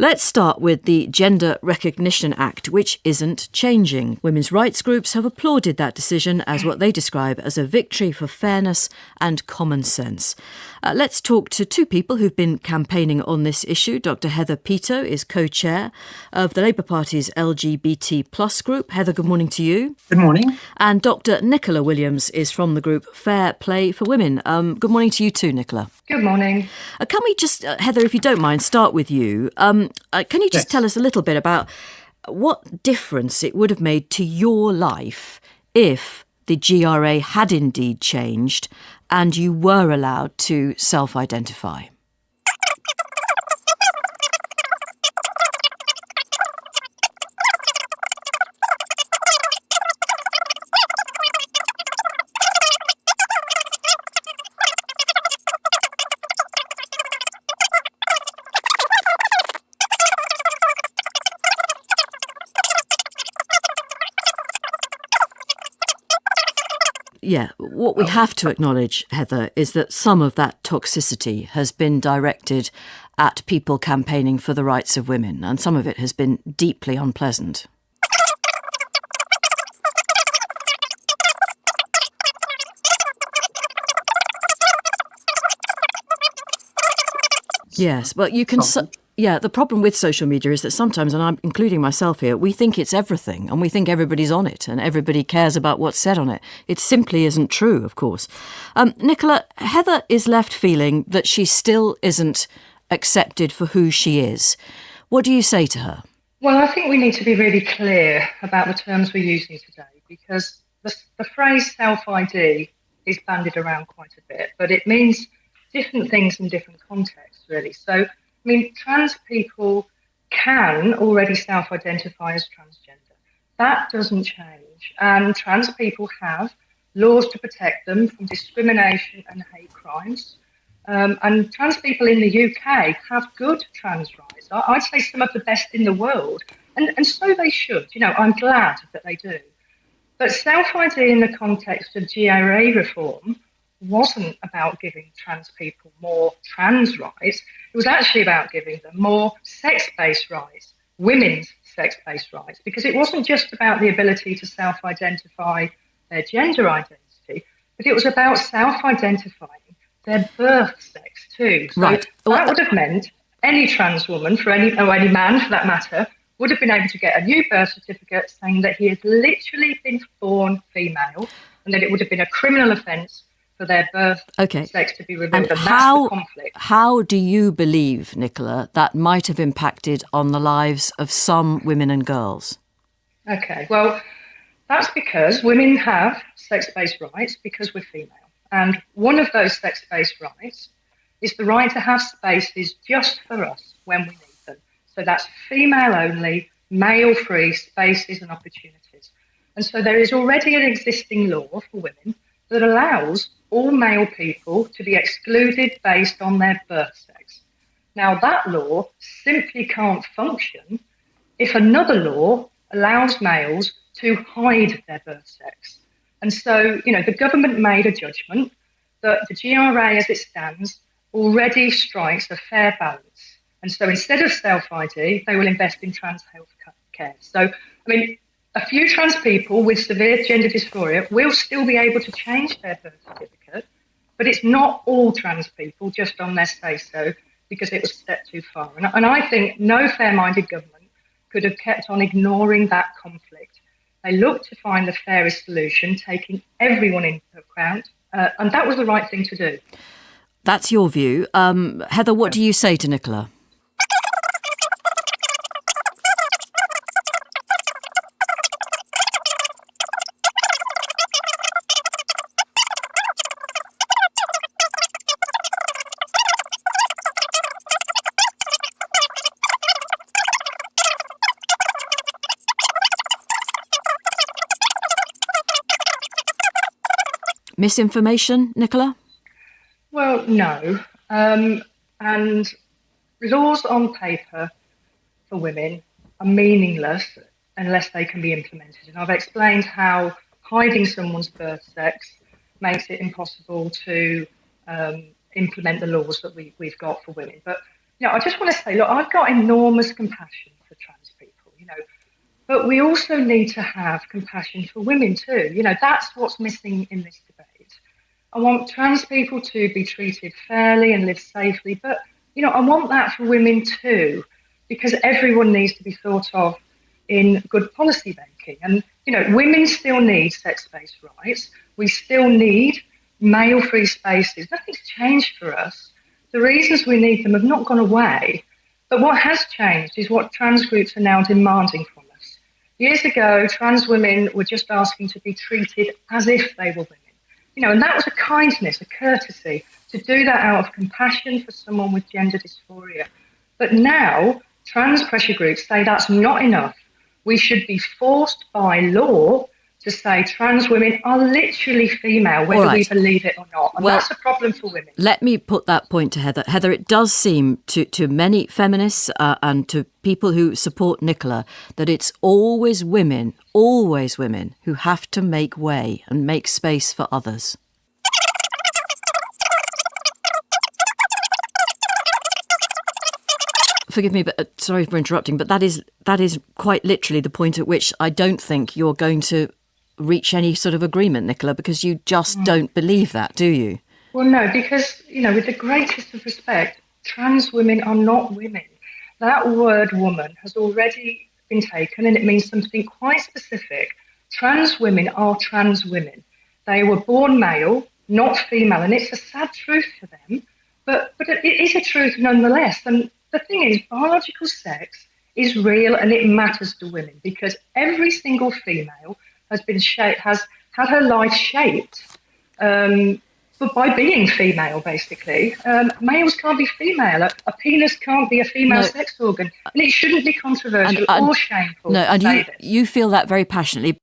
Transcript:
Let's start with the Gender Recognition Act, which isn't changing. Women's rights groups have applauded that decision as what they describe as a victory for fairness and common sense. Let's talk to two people who've been campaigning on this issue. Dr. Heather Peto is co-chair of the Labour Party's LGBT plus group. Heather, good morning to you. Good morning. And Dr. Nicola Williams is from the group Fair Play for Women. Good morning to you too, Nicola. Good morning. Can we just, Heather, if you don't mind, start with you. Can you just tell us a little bit about what difference it would have made to your life if the GRA had indeed changed and you were allowed to self-identify? Yeah, what we have to acknowledge, Heather, is that some of that toxicity has been directed at people campaigning for the rights of women, and some of it has been deeply unpleasant. Yes, but you can... the problem with social media is that sometimes, and I'm including myself here, we think it's everything and we think everybody's on it and everybody cares about what's said on it. It simply isn't true, of course. Nicola, Heather is left feeling that she still isn't accepted for who she is. What do you say to her? Well, I think we need to be really clear about the terms we're using today, because the phrase self-ID is bandied around quite a bit, but it means different things in different contexts, really. So, trans people can already self-identify as transgender. That doesn't change. And trans people have laws to protect them from discrimination and hate crimes. And trans people in the UK have good trans rights. I'd say some of the best in the world. And so they should. I'm glad that they do. But self-ID in the context of GRA reform wasn't about giving trans people more trans rights. It was actually about giving them more sex-based rights, women's sex-based rights, because it wasn't just about the ability to self-identify their gender identity, but it was about self-identifying their birth sex too. So right. That would have meant any trans woman, or any man for that matter, would have been able to get a new birth certificate saying that he had literally been born female, and that it would have been a criminal offence for their birth sex to be revealed. And that's the conflict. How do you believe, Nicola, that might have impacted on the lives of some women and girls? Okay, well, that's because women have sex-based rights because we're female. And one of those sex-based rights is the right to have spaces just for us when we need them. So that's female-only, male-free spaces and opportunities. And so there is already an existing law for women that allows all male people to be excluded based on their birth sex. Now, that law simply can't function if another law allows males to hide their birth sex. And so, the government made a judgment that the GRA as it stands already strikes a fair balance. And so instead of self-ID, they will invest in trans health care. So, a few trans people with severe gender dysphoria will still be able to change their birth certificate, but it's not all trans people just on their say-so because it was a step too far. And I think no fair-minded government could have kept on ignoring that conflict. They looked to find the fairest solution, taking everyone into account, and that was the right thing to do. That's your view. Heather, what do you say to Nicola? Misinformation, Nicola? Well, no. And laws on paper for women are meaningless unless they can be implemented. And I've explained how hiding someone's birth sex makes it impossible to implement the laws that we've got for women. But I just want to say, look, I've got enormous compassion for trans people, but we also need to have compassion for women too. That's what's missing in this debate. I want trans people to be treated fairly and live safely, but I want that for women too, because everyone needs to be thought of in good policy making. And women still need sex-based rights. We still need male-free spaces. Nothing's changed for us. The reasons we need them have not gone away, but what has changed is what trans groups are now demanding from us. Years ago, trans women were just asking to be treated as if they were women. And that was a kindness, a courtesy, to do that out of compassion for someone with gender dysphoria. But now, trans pressure groups say that's not enough. We should be forced by law to say trans women are literally female, whether we believe it or not. And that's a problem for women. Let me put that point to Heather. Heather, it does seem to many feminists and to people who support Nicola that it's always women who have to make way and make space for others. Forgive me, but sorry for interrupting, but that is quite literally the point at which I don't think you're going to reach any sort of agreement, Nicola, because you just don't believe that, do you? Well, no, because, with the greatest of respect, trans women are not women. That word woman has already been taken and it means something quite specific. Trans women are trans women. They were born male, not female, and it's a sad truth for them, but it is a truth nonetheless. And the thing is, biological sex is real and it matters to women because every single female has had her life shaped but by being female, basically. Males can't be female. A penis can't be a female sex organ. And it shouldn't be controversial or shameful. No, and you feel that very passionately.